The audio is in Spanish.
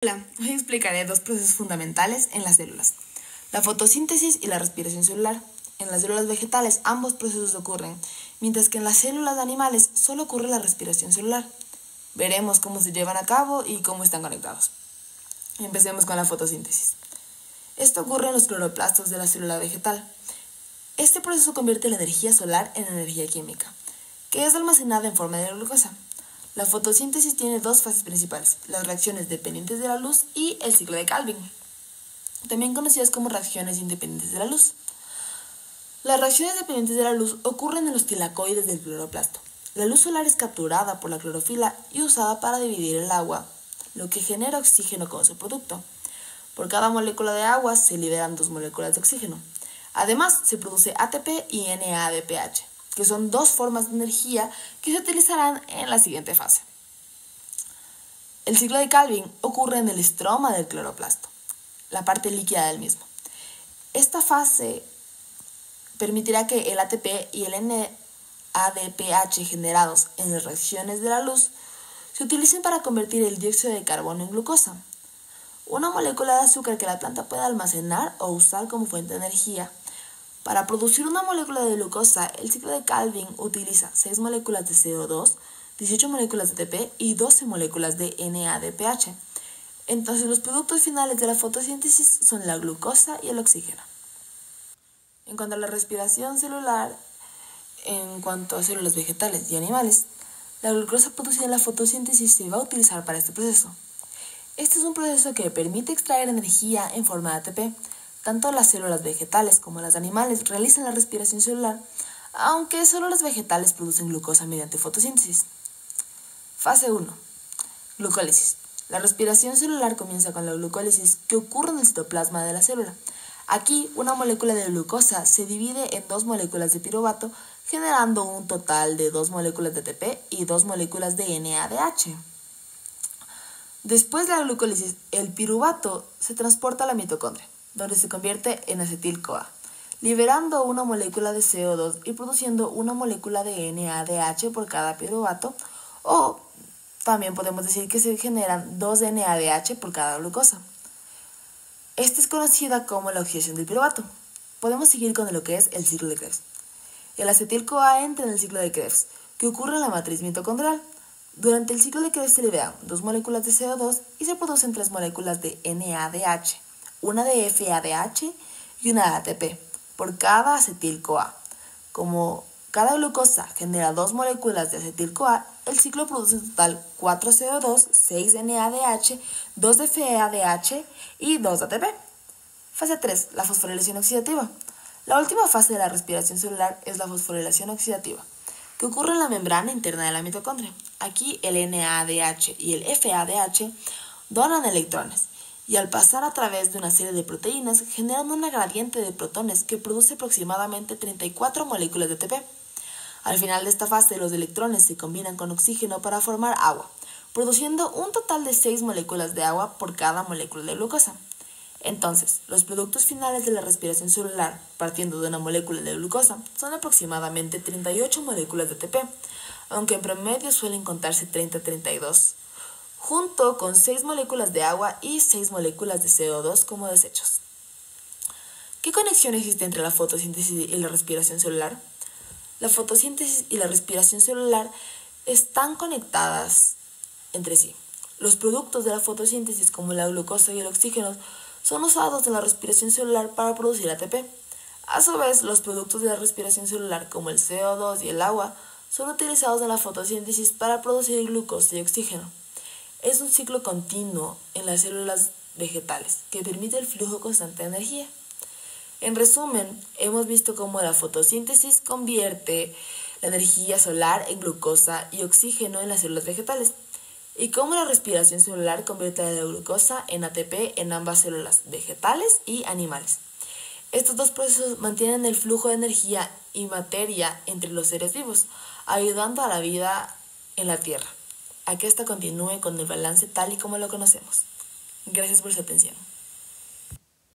Hola, hoy explicaré dos procesos fundamentales en las células, la fotosíntesis y la respiración celular. En las células vegetales ambos procesos ocurren, mientras que en las células animales solo ocurre la respiración celular. Veremos cómo se llevan a cabo y cómo están conectados. Empecemos con la fotosíntesis. Esto ocurre en los cloroplastos de la célula vegetal. Este proceso convierte la energía solar en energía química, que es almacenada en forma de glucosa. La fotosíntesis tiene dos fases principales, las reacciones dependientes de la luz y el ciclo de Calvin, también conocidas como reacciones independientes de la luz. Las reacciones dependientes de la luz ocurren en los tilacoides del cloroplasto. La luz solar es capturada por la clorofila y usada para dividir el agua, lo que genera oxígeno como su producto. Por cada molécula de agua se liberan 2 moléculas de oxígeno. Además, se produce ATP y NADPH, que son dos formas de energía que se utilizarán en la siguiente fase. El ciclo de Calvin ocurre en el estroma del cloroplasto, la parte líquida del mismo. Esta fase permitirá que el ATP y el NADPH generados en las reacciones de la luz se utilicen para convertir el dióxido de carbono en glucosa, una molécula de azúcar que la planta puede almacenar o usar como fuente de energía. Para producir una molécula de glucosa, el ciclo de Calvin utiliza 6 moléculas de CO2, 18 moléculas de ATP y 12 moléculas de NADPH. Entonces, los productos finales de la fotosíntesis son la glucosa y el oxígeno. En cuanto a la respiración celular, en cuanto a células vegetales y animales, la glucosa producida en la fotosíntesis se va a utilizar para este proceso. Este es un proceso que permite extraer energía en forma de ATP. Tanto las células vegetales como las animales realizan la respiración celular, aunque solo las vegetales producen glucosa mediante fotosíntesis. Fase 1. Glucólisis. La respiración celular comienza con la glucólisis que ocurre en el citoplasma de la célula. Aquí, una molécula de glucosa se divide en 2 moléculas de piruvato, generando un total de 2 moléculas de ATP y 2 moléculas de NADH. Después de la glucólisis, el piruvato se transporta a la mitocondria, donde se convierte en acetil-CoA, liberando una molécula de CO2 y produciendo una molécula de NADH por cada piruvato, o también podemos decir que se generan 2 NADH por cada glucosa. Esta es conocida como la oxidación del piruvato. Podemos seguir con lo que es el ciclo de Krebs. El acetil-CoA entra en el ciclo de Krebs, que ocurre en la matriz mitocondrial. Durante el ciclo de Krebs se liberan 2 moléculas de CO2 y se producen 3 moléculas de NADH, una de FADH y una de ATP, por cada acetil-CoA. Como cada glucosa genera 2 moléculas de acetil-CoA, el ciclo produce en total 4 CO2, 6 NADH, 2 de FADH y 2 de ATP. Fase 3. La fosforilación oxidativa. La última fase de la respiración celular es la fosforilación oxidativa, que ocurre en la membrana interna de la mitocondria. Aquí el NADH y el FADH donan electrones y al pasar a través de una serie de proteínas generan una gradiente de protones que produce aproximadamente 34 moléculas de ATP. Al final de esta fase, los electrones se combinan con oxígeno para formar agua, produciendo un total de 6 moléculas de agua por cada molécula de glucosa. Entonces, los productos finales de la respiración celular, partiendo de una molécula de glucosa, son aproximadamente 38 moléculas de ATP, aunque en promedio suelen contarse 30-32, junto con 6 moléculas de agua y 6 moléculas de CO2 como desechos. ¿Qué conexión existe entre la fotosíntesis y la respiración celular? La fotosíntesis y la respiración celular están conectadas entre sí. Los productos de la fotosíntesis, como la glucosa y el oxígeno, son usados en la respiración celular para producir ATP. A su vez, los productos de la respiración celular, como el CO2 y el agua, son utilizados en la fotosíntesis para producir glucosa y oxígeno. Es un ciclo continuo en las células vegetales que permite el flujo constante de energía. En resumen, hemos visto cómo la fotosíntesis convierte la energía solar en glucosa y oxígeno en las células vegetales, y cómo la respiración celular convierte la glucosa en ATP en ambas células vegetales y animales. Estos dos procesos mantienen el flujo de energía y materia entre los seres vivos, ayudando a la vida en la Tierra a que ésta continúe con el balance tal y como lo conocemos. Gracias por su atención.